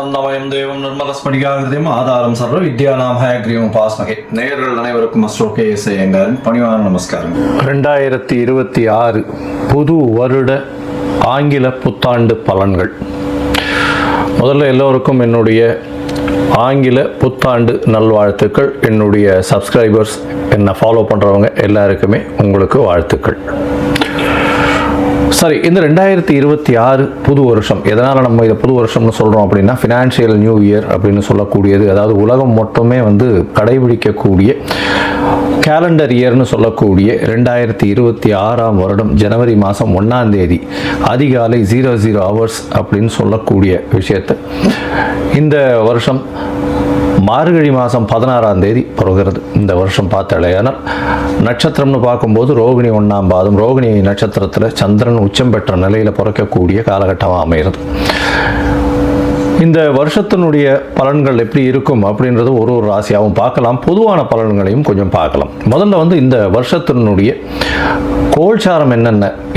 ஞானானந்தமயம் தேவம் நிர்மலஸ்படிகாகிருதியும் ஆதாரம் சர்வ வித்யானாம் ஹயக்ரீவம் உபாஸ்மகே. நேயர்கள் அனைவருக்கும் அஸ்ட்ரோ KS ஐயங்காரின் பணிவான நமஸ்காரம். 2026 புது வருட ஆங்கில புத்தாண்டு பலன்கள். முதல்ல எல்லோருக்கும் என்னுடைய ஆங்கில புத்தாண்டு நல்வாழ்த்துக்கள். என்னுடைய சப்ஸ்கிரைபர்ஸ், என்னை ஃபாலோ பண்ணுறவங்க எல்லாருக்குமே உங்களுக்கு வாழ்த்துக்கள். சரி, இந்த 2026 புது வருஷம், எதனால் நம்ம இதை புது வருஷம்னு சொல்கிறோம் அப்படின்னா, ஃபினான்ஷியல் நியூ இயர் அப்படின்னு சொல்லக்கூடியது, அதாவது உலகம் மொத்தமே கடைபிடிக்கக்கூடிய கேலண்டர் இயர்னு சொல்லக்கூடிய 2026 வருடம் ஜனவரி மாதம் 1ஆம் தேதி அதிகாலை 00 hours அப்படின்னு சொல்லக்கூடிய விஷயத்தை இந்த வருஷம் மார்கழி மாதம் 16ஆம் தேதி பிறகுறது. இந்த வருஷம் பார்த்தாலேயானால் நட்சத்திரம்னு பார்க்கும்போது ரோகிணி 1ஆம் பாதம், ரோகிணி நட்சத்திரத்தில் சந்திரன் உச்சம் பெற்ற நிலையில் பிறக்கக்கூடிய காலகட்டமாக அமைகிறது. இந்த வருஷத்தினுடைய பலன்கள் எப்படி இருக்கும் அப்படின்றது ஒரு ராசியாகவும் பார்க்கலாம், பொதுவான பலன்களையும் கொஞ்சம் பார்க்கலாம். முதல்ல இந்த வருஷத்தினுடைய கோல்சாரம்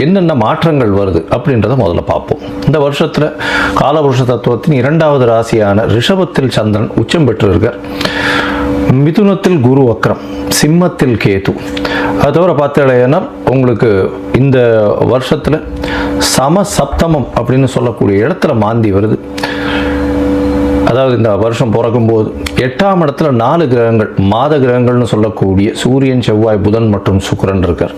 என்னென்ன மாற்றங்கள் வருது அப்படின்றத முதல்ல பார்ப்போம். இந்த வருஷத்தில் காலபுருஷ தத்துவத்தின் 2வது ராசியான ரிஷபத்தில் சந்திரன் உச்சம் பெற்று இருக்கார், மிதுனத்தில் குரு வக்ரம், சிம்மத்தில் கேது. அது தவிர பார்த்தீங்கன்னா உங்களுக்கு இந்த வருஷத்தில் சமசப்தமம் அப்படின்னு சொல்லக்கூடிய இடத்துல மாந்தி வருது. அதாவது இந்த வருஷம் பிறக்கும்போது 8ஆம் இடத்துல 4 கிரகங்கள், மாத கிரகங்கள்னு சொல்லக்கூடிய சூரியன், செவ்வாய், புதன் மற்றும் சுக்கிரன் இருக்கார்.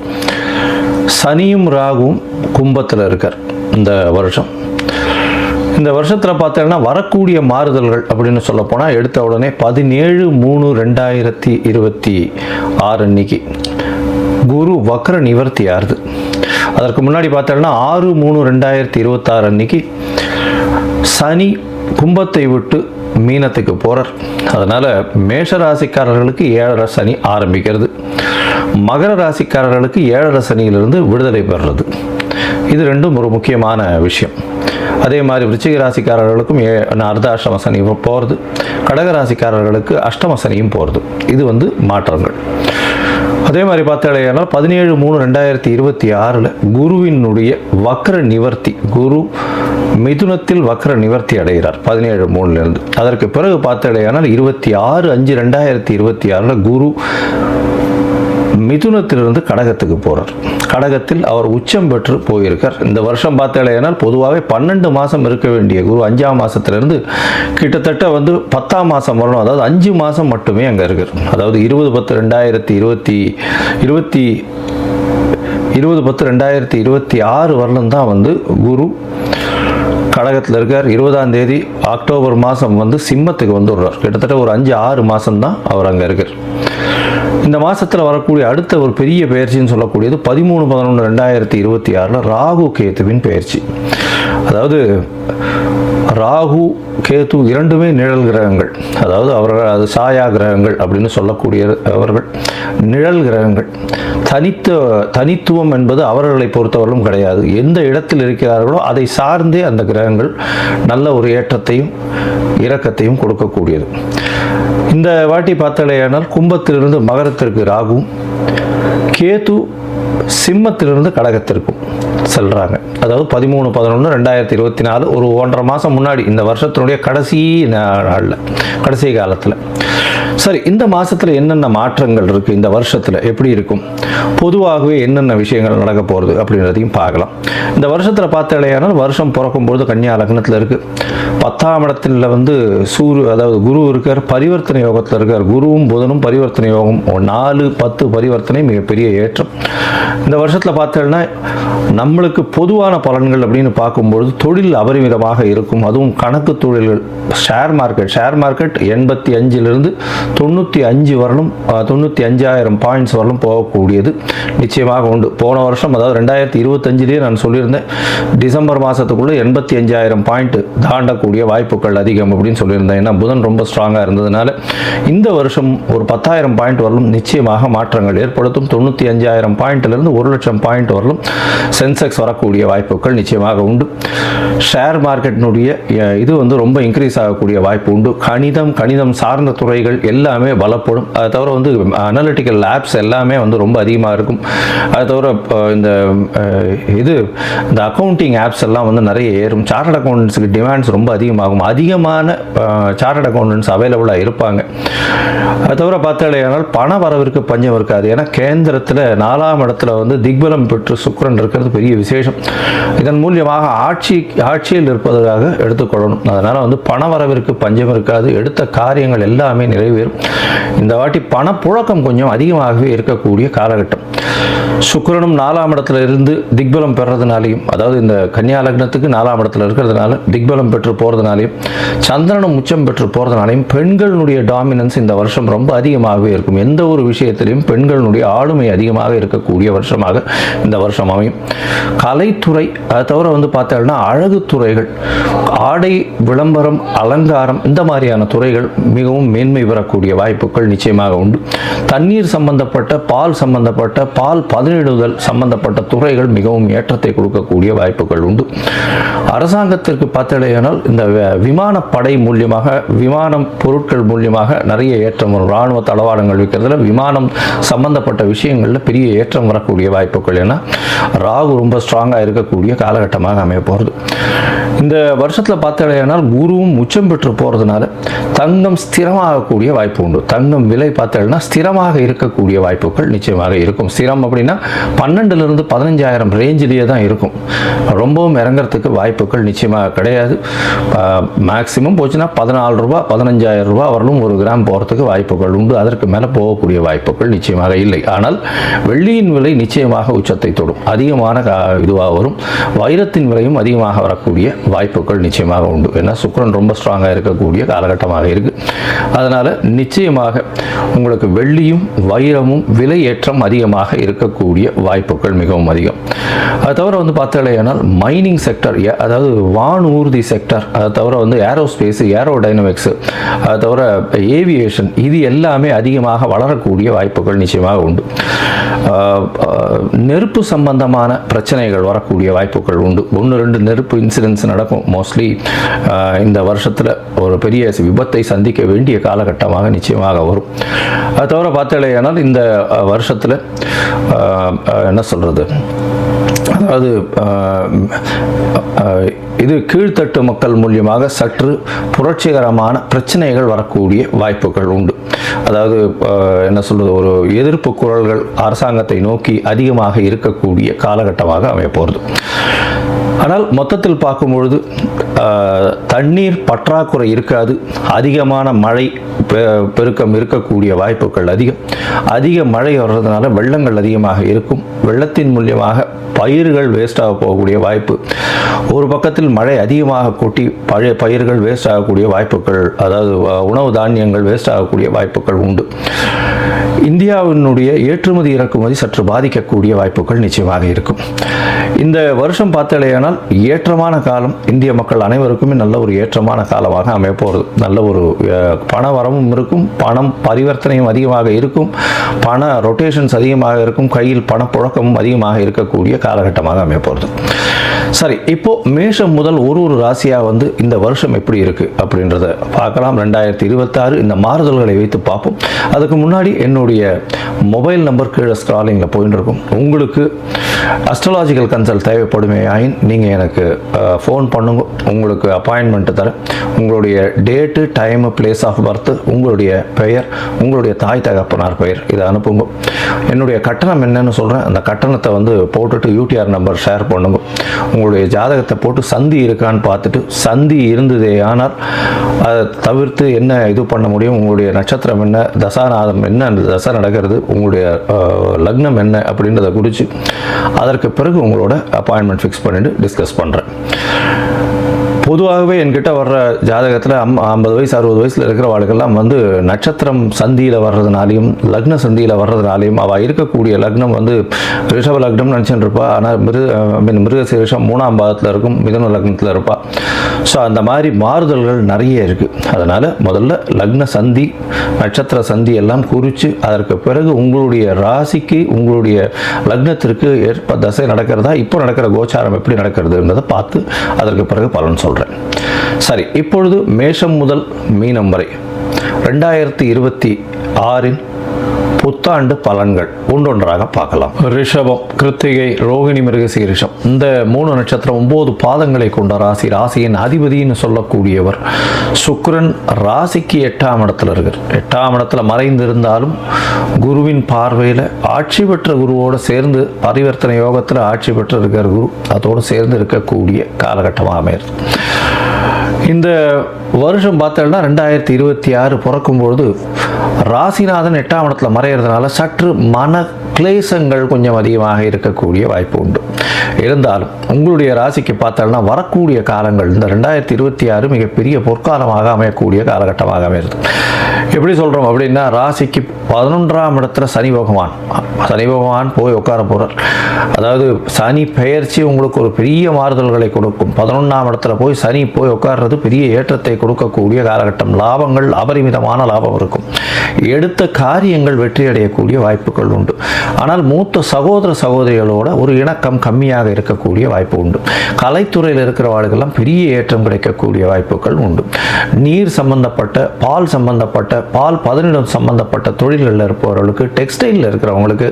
சனியும் ராகுவும் கும்பத்தில் இருக்கார். இந்த வருஷம் இந்த வருஷத்தில் பார்த்தீங்கன்னா வரக்கூடிய மாறுதல்கள் அப்படின்னு சொல்ல போனால், எடுத்த உடனே 17/3/2026 அன்னைக்கு குரு வக்ர நிவர்த்தி ஆறுது. அதற்கு முன்னாடி பார்த்தீங்கன்னா 6/3/2026 அன்னைக்கு சனி கும்பத்தை விட்டு மீனத்துக்கு போகிறார். அதனால் மேஷ ராசிக்காரர்களுக்கு 7.5 சனி ஆரம்பிக்கிறது, மகர ராசிக்காரர்களுக்கு 7.5 சனியிலிருந்து விடுதலை பெறுறது. இது ரெண்டும் ஒரு முக்கியமான விஷயம். அதே மாதிரி விருச்சிக ராசிக்காரர்களுக்கும் அர்த்தாஷ்டம சனி போகிறது, கடக ராசிக்காரர்களுக்கு அஷ்டம சனியும் போகிறது. இது மாற்றங்கள். அதே மாதிரி பார்த்தாலேயானால் 17/3/2026 குருவினுடைய வக்ர நிவர்த்தி, குரு மிதுனத்தில் வக்ர நிவர்த்தி அடைகிறார் 17/3 அதற்கு பிறகு பார்த்தாலேயானால் 26/5/2026 குரு மிதுனத்திலிருந்து கடகத்துக்கு போகிறார். கடகத்தில் அவர் உச்சம் பெற்று போயிருக்கார். இந்த வருஷம் பார்த்தாலேயானால் பொதுவாகவே 12 மாதம் இருக்க வேண்டிய குரு 5ஆம் மாதத்திலிருந்து கிட்டத்தட்ட 10ஆம் மாதம் வரணும். அதாவது 5 மாதம் மட்டுமே அங்கே இருக்கார். அதாவது 20/10/2026 வரலும் தான் குரு கடகத்தில் இருக்கார். 20ஆம் தேதி அக்டோபர் மாதம் சிம்மத்துக்கு வந்துடுறார். கிட்டத்தட்ட ஒரு 5-6 மாதம் தான் அவர் அங்கே இருக்கார். இந்த மாதத்தில் வரக்கூடிய அடுத்த ஒரு பெரிய பயிற்சின்னு சொல்லக்கூடியது 13/11/2026 ராகு கேத்துவின் பயிற்சி. அதாவது ராகு கேது இரண்டுமே நிழல் கிரகங்கள், அதாவது அவர்கள் அது சாயா கிரகங்கள் அப்படின்னு சொல்லக்கூடிய அவர்கள் நிழல் கிரகங்கள். தனித்துவம் என்பது அவர்களை பொறுத்தவரையிலும் கிடையாது. எந்த இடத்தில் இருக்கிறார்களோ அதை சார்ந்தே அந்த கிரகங்கள் நல்ல ஒரு ஏற்றத்தையும் இரக்கத்தையும் கொடுக்கக்கூடியது. இந்த வாட்டி பார்த்தாலேயானால் கும்பத்திலிருந்து மகரத்திற்கு ராகுவும், கேது சிம்மத்திலிருந்து கடகத்திற்கும் செல்றாங்க. அதாவது 13/11/2024 ஒரு 1.5 மாதம் முன்னாடி, இந்த வருஷத்தினுடைய கடைசி நாளில், கடைசி காலத்தில். சரி, இந்த மாதத்தில் என்னென்ன மாற்றங்கள் இருக்குது, இந்த வருஷத்தில் எப்படி இருக்கும், பொதுவாகவே என்னென்ன விஷயங்கள் நடக்க போகிறது அப்படின்றதையும் பார்க்கலாம். இந்த வருஷத்தில் பார்த்தாலேயானால் வருஷம் பிறக்கும்போது கன்னியா லக்னத்தில் இருக்குது. 10ஆம் இடத்துல அதாவது குரு இருக்கார், பரிவர்த்தனை யோகத்தில் இருக்கார். குருவும் புதனும் பரிவர்த்தனை யோகம், 4-10 பரிவர்த்தனை மிகப்பெரிய ஏற்றம். இந்த வருஷத்தில் பார்த்தோம்னா நம்மளுக்கு பொதுவான பலன்கள் அப்படின்னு பார்க்கும்பொழுது தொழில் அபரிமிதமாக இருக்கும். அதுவும் கணக்கு தொழில்கள், ஷேர் மார்க்கெட் 85 95 வரலும் 95,000 பாயிண்ட்ஸ் வரலும் போகக்கூடியது நிச்சயமாக உண்டு. போன வருஷம், அதாவது 2025 நான் சொல்லியிருந்தேன், டிசம்பர் மாதத்துக்குள்ளே 85,000 பாயிண்ட் தாண்டக்கூடிய வாய்ப்புகள் அதிகம் அப்படின்னு சொல்லியிருந்தேன். ஏன்னா புதன் ரொம்ப ஸ்ட்ராங்காக இருந்ததுனால இந்த வருஷம் ஒரு 10,000 பாயிண்ட் வரலும் நிச்சயமாக மாற்றங்கள் ஏற்படுத்தும். 95,000 பாயிண்ட்லேருந்து 1,00,000 பாயிண்ட் வரலும் சென்செக்ஸ் வரக்கூடிய வாய்ப்புகள் நிச்சயமாக உண்டு. ஷேர் மார்க்கெட்டினுடைய இது ரொம்ப இன்க்ரீஸ் ஆகக்கூடிய வாய்ப்பு உண்டு. கணிதம் சார்ந்த துறைகள் எல்லாமே பலப்படும். அதை தவிர வந்து அனலிட்டிக்கல் லேப்ஸ் எல்லாமே வந்து ரொம்ப அதிகமாக இருக்கும். அதை தவிர இந்த அக்கௌண்டிங் ஆப்ஸ் எல்லாம் வந்து நிறைய ஏறும். சார்ட்டர்ட் அக்கௌண்டன்ஸுக்கு டிமாண்ட்ஸ் ரொம்ப அதிகமாகும். அதிகமான சார்ட்டர்ட் அக்கௌண்டன்ஸ் அவைலபிளாக இருப்பாங்க. அதை தவிர பார்த்தாலேயானால் பண வரவிற்கு பஞ்சம் இருக்காது. ஏன்னா கேந்திரத்தில் 4ஆம் இடத்துல வந்து திக்பலம் பெற்று சுக்கிரன் இருக்கிறது பெரிய விசேஷம். இதன் மூலியமாக ஆட்சியில் இருப்பதாக எடுத்துக்கொள்ளணும். அதனால் வந்து பண வரவிற்கு பஞ்சம் இருக்காது. எடுத்த காரியங்கள் எல்லாமே நிறைவேறும். இந்த வாட்டி பணப்புழக்கம் கொஞ்சம் அதிகமாகவே இருக்கக்கூடிய காலகட்டம். சுக்கிரனும் 4ஆம் இடத்துல இருந்து திக்பலம் பெறதுனாலையும், அதாவது இந்த கன்னியா லக்னத்துக்கு 4ஆம் இடத்துல இருக்கிறதுனால திக்பலம் பெற்று போகிறதுனாலையும், சந்திரனும் உச்சம் பெற்று போகிறதுனாலையும் பெண்களுடைய டாமினன்ஸ் இந்த வருஷம் ரொம்ப அதிகமாகவே இருக்கும். எந்த ஒரு விஷயத்திலையும் பெண்களுடைய ஆளுமை அதிகமாக இருக்கக்கூடிய வருஷமாக இந்த வருஷம் அமையும். கலைத்துறை, அதை தவிர வந்து பார்த்தோம்னா அழகு துறைகள், ஆடை விளம்பரம், அலங்காரம், இந்த மாதிரியான துறைகள் மிகவும் மேன்மை பெறக்கூடிய வாய்ப்புகள் நிச்சயமாக உண்டு. தண்ணீர் சம்பந்தப்பட்ட, பால் சம்பந்தப்பட்ட, பால் பதனிடுதல் சம்பந்தப்பட்ட துறைகள் மிகவும் ஏற்றத்தை கொடுக்கக்கூடிய வாய்ப்புகள் உண்டு. அரசாங்கத்திற்கு பார்த்தடையானால் இந்த விமானப்படை மூலியமாக, விமானம் பொருட்கள் மூலியமாக நிறைய ஏற்றம் வரும். இராணுவ தளவாடங்கள் விற்கிறதுல விமானம் சம்பந்தப்பட்ட விஷயங்களில் பெரிய ஏற்றம் வரக்கூடிய வாய்ப்புகள். ஏன்னா ராகு ரொம்ப ஸ்ட்ராங்காக இருக்கக்கூடிய காலகட்டமாக அமைய போகிறது. இந்த வருஷத்தில் பார்த்தடையானால் குருவும் உச்சம் பெற்று போகிறதுனால தங்கம் ஸ்திரமாகக்கூடிய வாய்ப்பு உண்டு. தங்கம் விலை பார்த்தோம்னா ஸ்திரமாக இருக்கக்கூடிய வாய்ப்புகள் நிச்சயமாக இருக்கும். ஸ்திரம் அப்படின்னா 12,000 to 15,000 ரேஞ்சிலேயே தான் இருக்கும். ரொம்பவும் இறங்கிறதுக்கு வாய்ப்புகள் நிச்சயமாக கிடையாது. மேக்சிமம் போச்சுன்னா 14 ரூபா 15,000 ரூபா வரலும் 1 கிராம் போகிறதுக்கு வாய்ப்புகள் உண்டு. அதற்கு மேலே போகக்கூடிய வாய்ப்புகள் நிச்சயமாக இல்லை. ஆனால் வெள்ளியின் விலை நிச்சயமாக உச்சத்தை தொடும், அதிகமான இதுவாக வரும். வைரத்தின் விலையும் அதிகமாக வரக்கூடிய வாய்ப்புகள் நிச்சயமாக உண்டு. ஏன்னா சுக்கிரன் ரொம்ப ஸ்ட்ராங்காக இருக்கக்கூடிய காலகட்டமாக இருக்கு. அதனால நிச்சயமாக உங்களுக்கு வெள்ளியும் வைரமும் விலை ஏற்றம் அதிகமாக இருக்கக்கூடிய வாய்ப்புகள் மிகவும் அதிகம். அதை தவிர வந்து பார்த்தாலேயானால் மைனிங் செக்டர், அதாவது வானூர்தி செக்டர், அதை தவிர வந்து ஏரோஸ்பேஸ், ஏரோடைனமிக்ஸ், அதை தவிர ஏவியேஷன், இது எல்லாமே அதிகமாக வளரக்கூடிய வாய்ப்புகள் நிச்சயமாக உண்டு. நெருப்பு சம்பந்தமான பிரச்சனைகள் வரக்கூடிய வாய்ப்புகள் உண்டு. 1-2 நெருப்பு இன்சிடென்ட்ஸ் நடக்கும். மோஸ்ட்லி இந்த வருஷத்தில் ஒரு பெரிய விபத்தை சந்திக்க வேண்டிய காலகட்டமாக நிச்சயமாக வரும். அது தவிர பார்த்தாலேயானால் இந்த வருஷத்தில் என்ன சொல்கிறது, அதாவது இது கீழ்த்தட்டு மக்கள் மூலியமாக சற்று புரட்சிகரமான பிரச்சனைகள் வரக்கூடிய வாய்ப்புகள் உண்டு. அதாவது என்ன சொல்றது, ஒரு எதிர்ப்பு குரல்கள் அரசாங்கத்தை நோக்கி அதிகமாக இருக்கக்கூடிய காலகட்டமாக அமைய போகிறது. ஆனால் மொத்தத்தில் பார்க்கும்பொழுது தண்ணீர் பற்றாக்குறை இருக்காது. அதிகமான மழை பெருக்கம் இருக்கக்கூடிய வாய்ப்புகள் அதிக மழை வர்றதுனால வெள்ளங்கள் அதிகமாக இருக்கும். வெள்ளத்தின் மூலியமாக பயிர்கள் வேஸ்டாக போகக்கூடிய வாய்ப்பு. ஒரு பக்கத்தில் மழை அதிகமாக கொட்டி பழைய பயிர்கள் வேஸ்ட் ஆகக்கூடிய வாய்ப்புகள், அதாவது உணவு தானியங்கள் வேஸ்ட் ஆகக்கூடிய வாய்ப்புகள் உண்டு. இந்தியாவினுடைய ஏற்றுமதி இறக்குமதி சற்று பாதிக்கக்கூடிய வாய்ப்புகள் நிச்சயமாக இருக்கும். இந்த வருஷம் பார்த்தாலேயானால் ஏற்றமான காலம். இந்திய மக்கள் அனைவருக்குமே நல்ல ஒரு ஏற்றமான காலமாக அமைய போகிறது. நல்ல ஒரு பண வரவும் இருக்கும், பணம் பரிவர்த்தனையும் அதிகமாக இருக்கும், பண ரொட்டேஷன்ஸ் அதிகமாக இருக்கும், கையில் பணப்புழக்கமும் அதிகமாக இருக்கக்கூடிய காலகட்டமாக அமைய போகிறது. சரி, இப்போ மேஷம் முதல் ஒரு ராசியாக வந்து இந்த வருஷம் எப்படி இருக்கு அப்படின்றத பார்க்கலாம். 2026 இந்த மாறுதல்களை வைத்து பார்ப்போம். அதுக்கு முன்னாடி என்னுடைய மொபைல் நம்பர் கீழே ஸ்க்ராலிங்கில் போயிட்டு இருக்கும். உங்களுக்கு அஸ்ட்ராலாஜிக்கல் கன்சல்ட் தேவைப்படுமே ஆயின் நீங்கள் எனக்கு ஃபோன் பண்ணுங்க. உங்களுக்கு அப்பாயின்மெண்ட் தரேன். உங்களுடைய date, time, place of birth, உங்களுடைய பெயர், உங்களுடைய தாய் தகப்பனார் பெயர், இதை அனுப்புங்க. என்னுடைய கட்டணம் என்னன்னு சொல்கிறேன். அந்த கட்டணத்தை வந்து போட்டுட்டு யூடிஆர் நம்பர் ஷேர் பண்ணுங்க. உங்களுடைய ஜாதகத்தை போட்டு சந்தி இருக்கான்னு பார்த்துட்டு, சந்தி இருந்ததே ஆனால் அதை தவிர்த்து என்ன இது பண்ண முடியும், உங்களுடைய நட்சத்திரம் என்ன, தசாநாதம் என்ன, அந்த தசை நடக்கிறது, உங்களுடைய லக்னம் என்ன அப்படின்றத குறித்து அதற்கு பிறகு உங்களோட அப்பாயின்மெண்ட் ஃபிக்ஸ் பண்ணிட்டு டிஸ்கஸ் பண்ணுறேன். பொதுவாகவே என்கிட்ட வர்ற ஜாதகத்தில் 50 வயசு 60 வயசில் இருக்கிற வாழ்க்கெல்லாம் வந்து நட்சத்திரம் சந்தியில் வர்றதுனாலையும் லக்ன சந்தியில் வர்றதுனாலையும் அவள் இருக்கக்கூடிய லக்னம் வந்து ரிஷப லக்னம் நினச்சிட்டு இருப்பா. ஆனால் மிருகசீரிஷம் 3ஆம் பாதத்தில் இருக்கும், மிதுன லக்னத்தில் இருப்பாள். ஸோ அந்த மாதிரி மாறுதல்கள் நிறைய இருக்குது. அதனால் முதல்ல லக்ன சந்தி, நட்சத்திர சந்தி எல்லாம் குறித்து அதற்கு பிறகு உங்களுடைய ராசிக்கு, உங்களுடைய லக்னத்திற்கு ஏற்ப தசை நடக்கிறதா, இப்போ நடக்கிற கோச்சாரம் எப்படி நடக்கிறதுன்றதை பார்த்து அதற்கு பிறகு பலன் சொல்கிறேன். சரி, இப்பொழுது மேஷம் முதல் மீனம் வரை 2026 புத்தாண்டு பலன்கள் ஒன்றொன்றாக பார்க்கலாம். ரிஷபம், கிருத்திகை, ரோகிணி, மிருகசீரிஷம் இந்த 3 நட்சத்திரம் 9 பாதங்களை கொண்ட ராசி. ராசியின் அதிபதினு சொல்லக்கூடியவர் சுக்கிரன் ராசிக்கு 8ஆம் இடத்துல இருக்கார். 8ஆம் இடத்துல மறைந்து இருந்தாலும் குருவின் பார்வையில் ஆட்சி பெற்ற குருவோடு சேர்ந்து பரிவர்த்தனை யோகத்தில் ஆட்சி பெற்று இருக்கிற குரு அதோடு சேர்ந்து இருக்கக்கூடிய காலகட்டமாக அமையிறது. இந்த வருஷம் பார்த்தோம்னா 2026 பிறக்கும்பொழுது ராசிநாதன் 8ஆம் இடத்துல மறையிறதுனால சற்று மன கிளேசங்கள் கொஞ்சம் அதிகமாக இருக்கக்கூடிய வாய்ப்பு உண்டு. இருந்தாலும் உங்களுடைய ராசிக்கு பார்த்தோம்னா வரக்கூடிய காலங்கள் இந்த 2026 மிகப்பெரிய பொற்காலமாக அமையக்கூடிய காலகட்டமாக அமையிறது. எப்படி சொல்கிறோம் அப்படின்னா, ராசிக்கு 11ஆம் இடத்துல சனி பகவான் போய் உட்கார போகிறார். அதாவது சனி பெயர்ச்சி உங்களுக்கு ஒரு பெரிய மாறுதல்களை கொடுக்கும். 11ஆம் இடத்துல போய் சனி போய் உட்கார்றது பெரிய ஏற்றத்தை கொடுக்கக்கூடிய காலகட்டம். லாபங்கள் அபரிமிதமான லாபம் இருக்கும். எடுத்த காரியங்கள் வெற்றி அடையக்கூடிய வாய்ப்புகள் உண்டு. ஆனால் மூத்த சகோதர சகோதரிகளோட ஒரு இணக்கம் கம்மியாக இருக்கக்கூடிய வாய்ப்பு உண்டு. கலைத்துறையில் இருக்கிறவர்களுக்கெல்லாம் பெரிய ஏற்றம் கிடைக்கக்கூடிய வாய்ப்புகள் உண்டு. நீர் சம்பந்தப்பட்ட, பால் சம்பந்தப்பட்ட, பால் பதனிடம் சம்பந்தப்பட்ட தொழில்களில் இருப்பவர்களுக்கு, டெக்ஸ்டைலில் இருக்கிறவங்களுக்கு,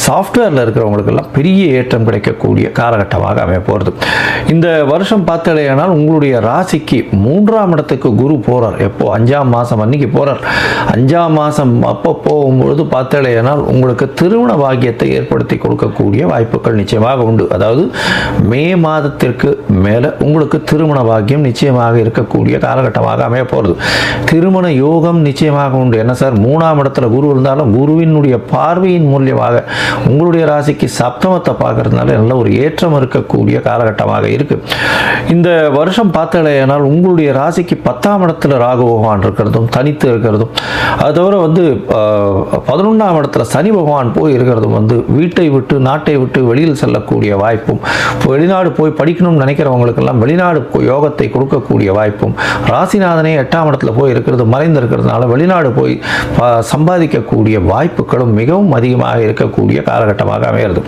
சாஃப்ட்வேரில் இருக்கிறவங்களுக்கெல்லாம் பெரிய ஏற்றம் கிடைக்கக்கூடிய காலகட்டமாக அமைய போகிறது. இந்த வருஷம் பார்த்தலையானால் உங்களுடைய ராசிக்கு 3ஆம் இடத்துக்கு குரு போகிறார். எப்போ? 5ஆம் மாதம் அன்னைக்கு போகிறார். 5ஆம் மாதம் அப்போ போகும்பொழுது பார்த்தலையானால் உங்களுக்கு திருமண பாக்கியத்தை ஏற்படுத்தி கொடுக்கக்கூடிய வாய்ப்புகள் நிச்சயமாக உண்டு. அதாவது மே மாதத்திற்கு மேலே உங்களுக்கு திருமண பாக்கியம் நிச்சயமாக இருக்கக்கூடிய காலகட்டமாக அமைய போகிறது. திருமண யோகம் நிச்சயமாக உண்டு. என்ன சார், 3ஆம் இடத்துல குரு இருந்தாலும் குருவினுடைய பார்வையின் மூலியமாக உங்களுடைய ராசிக்கு சப்தமத்தை பார்க்கறதுனால நல்ல ஒரு ஏற்றம் இருக்கக்கூடிய காலகட்டமாக இருக்கு. இந்த வருஷம் பார்த்தலையானால் உங்களுடைய ராசிக்கு 10ஆம் இடத்துல ராகு பகவான் இருக்கிறதும் தனித்து இருக்கிறதும், அது தவிர 11ஆம் இடத்துல சனி பகவான் போய் இருக்கிறதும் வீட்டை விட்டு நாட்டை விட்டு வெளியில் செல்லக்கூடிய வாய்ப்பும், வெளிநாடு போய் படிக்கணும்னு நினைக்கிறவங்களுக்கெல்லாம் வெளிநாடு யோகத்தை கொடுக்கக்கூடிய வாய்ப்பும், ராசிநாதனே 8ஆம் இடத்துல போய் இருக்கிறது மறைந்து இருக்கிறதுனால வெளிநாடு போய் சம்பாதிக்கக்கூடிய வாய்ப்புகளும் மிகவும் அதிகமாக இருக்கக்கூடிய காலகட்டமாக அமைகிறது.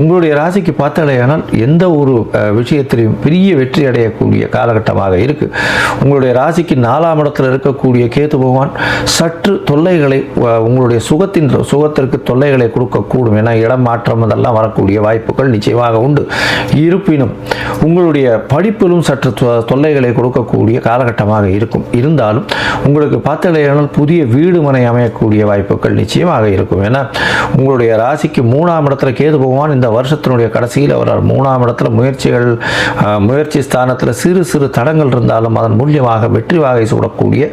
உங்களுடைய ராசிக்கு பார்த்தலையானால் எந்த ஒரு விஷயத்திலையும் பெரிய வெற்றி அடையக்கூடிய காலகட்டமாக இருக்கு. உங்களுடைய ராசிக்கு 4ஆம் இடத்துல இருக்கக்கூடிய கேது பகவான் சற்று தொல்லைகளை, உங்களுடைய சுகத்திற்கு தொல்லைகளை கொடுக்கக்கூடும். ஏன்னா இடம் மாற்றம் அதெல்லாம் வரக்கூடிய வாய்ப்புகள் நிச்சயமாக உண்டு. இருப்பினும் உங்களுடைய படிப்பிலும் சற்று தொல்லைகளை கொடுக்கக்கூடிய காலகட்டமாக இருக்கும். இருந்தாலும் உங்களுக்கு பார்த்தலையானால் புதிய வீடு மனை அமையக்கூடிய வாய்ப்புகள் நிச்சயமாக இருக்கும். ஏன்னா உங்களுடைய ராசிக்கு 3ஆம் இடத்துல கேது பகவான் இந்த வருஷத்தினுடைய கடைசியில் வர்றார். 3ஆம் இடத்துல முயற்சி ஸ்தானத்தில் சிறு சிறு தடங்கள் இருந்தாலும் அதன் மூலியமாக வெற்றி வாகை சூடக்கூடிய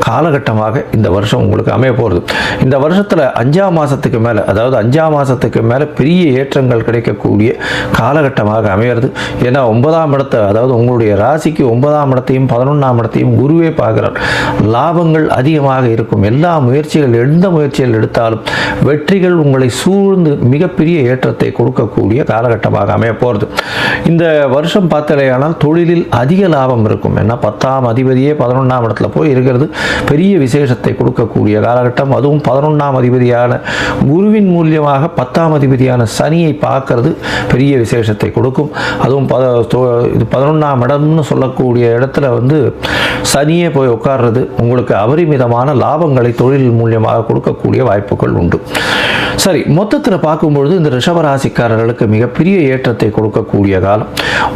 காலகட்டமாக இந்த வருஷம் உங்களுக்கு அமைய போகிறது. இந்த வருஷத்தில் 5ஆம் மாதத்துக்கு மேலே, அதாவது 5ஆம் மாதத்துக்கு மேலே பெரிய ஏற்றங்கள் கிடைக்கக்கூடிய காலகட்டமாக அமையிறது. ஏன்னா 9ஆம் இடத்தை, அதாவது உங்களுடைய ராசிக்கு 9ஆம் இடத்தையும் 11ஆம் இடத்தையும் குருவே பார்க்கிறார். லாபங்கள் அதிகமாக இருக்கும். எல்லா முயற்சிகள், எந்த முயற்சிகள் எடுத்தாலும் வெற்றிகள் உங்களை சூழ்ந்து மிகப்பெரிய ஏற்றத்தை கொடுக்கக்கூடிய காலகட்டமாக அமைய போகிறது. இந்த வருஷம் பார்த்தலையானால் தொழிலில் அதிக லாபம் இருக்கும். ஏன்னா 10ஆம் அதிபதியே 11ஆம் இடத்துல போய் இருக்கிறது பெரிய விசேஷத்தை கொடுக்கக்கூடிய காலகட்டம். அதுவும் 11ஆம் அதிபதியான குருவின் மூலியமாக 10ஆம் அதிபதியான சனியை பார்க்கறது பெரிய விசேஷத்தை கொடுக்கும். அதுவும் 11ஆம் இடம்னு சொல்லக்கூடிய இடத்துல சனியே போய் உட்கார்றது உங்களுக்கு அபரிமிதமான லாபங்களை தொழில் மூலியமாக கொடுக்கக்கூடிய வாய்ப்புகள் உண்டு. சரி, மொத்தத்தில் பார்க்கும்பொழுது இந்த ரிஷபராசிக்காரர்களுக்கு மிகப்பெரிய ஏற்றத்தை கொடுக்கக்கூடிய காலம்.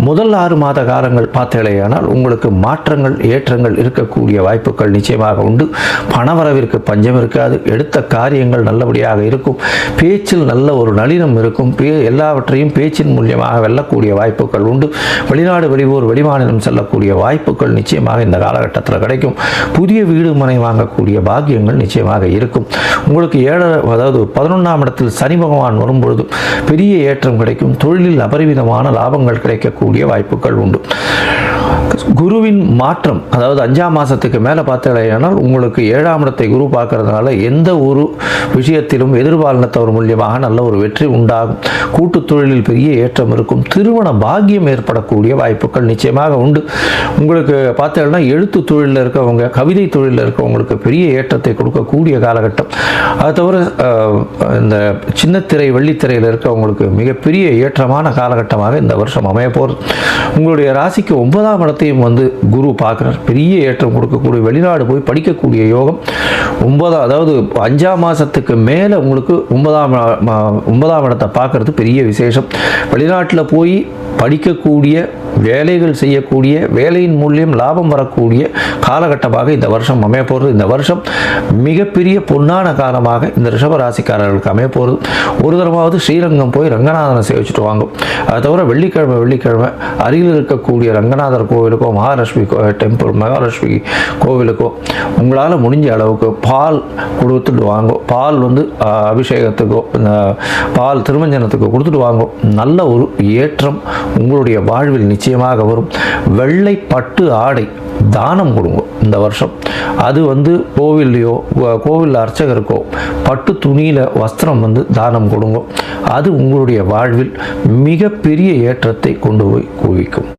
முதல் 6 மாத காலங்கள் பார்த்தேனால் உங்களுக்கு மாற்றங்கள், ஏற்றங்கள் இருக்கக்கூடிய வாய்ப்புகள் நிச்சயமாக உண்டு. பணவரவிற்கு பஞ்சம் இருக்காது. எடுத்த காரியங்கள் நல்லபடியாக இருக்கும். பேச்சில் நல்ல ஒரு நளினம் இருக்கும். எல்லாவற்றையும் பேச்சின் மூலியமாக வெல்லக்கூடிய வாய்ப்புகள் உண்டு. வெளிநாடு, வெளியூர், வெளிமாநிலம் செல்லக்கூடிய வாய்ப்புகள் நிச்சயமாக இந்த காலகட்டத்தில் கிடைக்கும். புதிய வீடு மனை வாங்கக்கூடிய பாக்கியங்கள் நிச்சயமாக இருக்கும். உங்களுக்கு 11ஆம் இடத்தில் சனி பகவான் வரும்பொழுது பெரிய ஏற்றம் கிடைக்கும். தொழிலில் அபரிமிதமான லாபங்கள் கிடைக்கக்கூடிய வாய்ப்புகள் உண்டு. குருவின் மாற்றம், அதாவது 5ஆம் மாதத்துக்கு மேலே பார்த்தீங்கன்னா உங்களுக்கு 7ஆம் இடத்தை குரு பார்க்கறதுனால எந்த ஒரு விஷயத்திலும் எதிர்பாலினத்தவர் மூலியமாக நல்ல ஒரு வெற்றி உண்டாகும். கூட்டு தொழிலில் பெரிய ஏற்றம் இருக்கும். திருமண பாக்கியம் ஏற்படக்கூடிய வாய்ப்புகள் நிச்சயமாக உண்டு. உங்களுக்கு பார்த்தீங்கன்னா எழுத்து தொழிலில் இருக்கவங்க, கவிதை தொழிலில் இருக்கவங்களுக்கு பெரிய ஏற்றத்தை கொடுக்கும். கொடுக்கக்கூடிய காலகட்டம். அது தவிர இந்த சின்னத்திரை வெள்ளித்திரையில் இருக்கவங்களுக்கு மிகப்பெரிய ஏற்றமான காலகட்டமாக இந்த வருஷம் அமைய போகிறது. உங்களுடைய ராசிக்கு 9ஆம் இடத்தையும் வந்து குரு பார்க்குறார். பெரிய ஏற்றம் கொடுக்கக்கூடிய, வெளிநாடு போய் படிக்கக்கூடிய யோகம். அதாவது 5ஆம் மாதத்துக்கு மேலே உங்களுக்கு 9ஆம் இடத்தை பார்க்கறது பெரிய விசேஷம். வெளிநாட்டில் போய் படிக்கக்கூடிய, வேலைகள் செய்யக்கூடிய, வேலையின் மூலியம் லாபம் வரக்கூடிய காலகட்டமாக இந்த வருஷம் அமைய போகிறது. இந்த வருஷம் மிகப்பெரிய பொன்னான காலமாக இந்த ரிஷபராசிக்காரர்களுக்கு அமைய போகிறது. ஒரு தரமாவது ஸ்ரீரங்கம் போய் ரங்கநாதனை சேவிச்சுட்டு வாங்க. அதை தவிர வெள்ளிக்கிழமை அருகில் இருக்கக்கூடிய ரங்கநாதர் கோவிலுக்கோ, மகாலட்சுமி டெம்பிள், மகாலட்சுமி கோவிலுக்கோ உங்களால் முடிஞ்ச அளவுக்கு பால் கொடுத்துட்டு வாங்க. பால் வந்து அபிஷேகத்துக்கோ, பால் திருமஞ்சனத்துக்கோ கொடுத்துட்டு வாங்க. நல்ல ஒரு ஏற்றம் உங்களுடைய வாழ்வில் நிச்சயமாக வரும். வெள்ளை பட்டு ஆடை தானம் கொடுங்க இந்த வருஷம். அது வந்து கோவில்லையோ, கோவில் அர்ச்சகருக்கோ பட்டு துணியில் வஸ்திரம் வந்து தானம் கொடுங்க. அது உங்களுடைய வாழ்வில் மிகப்பெரிய ஏற்றத்தை கொண்டு போய் குவிக்கும்.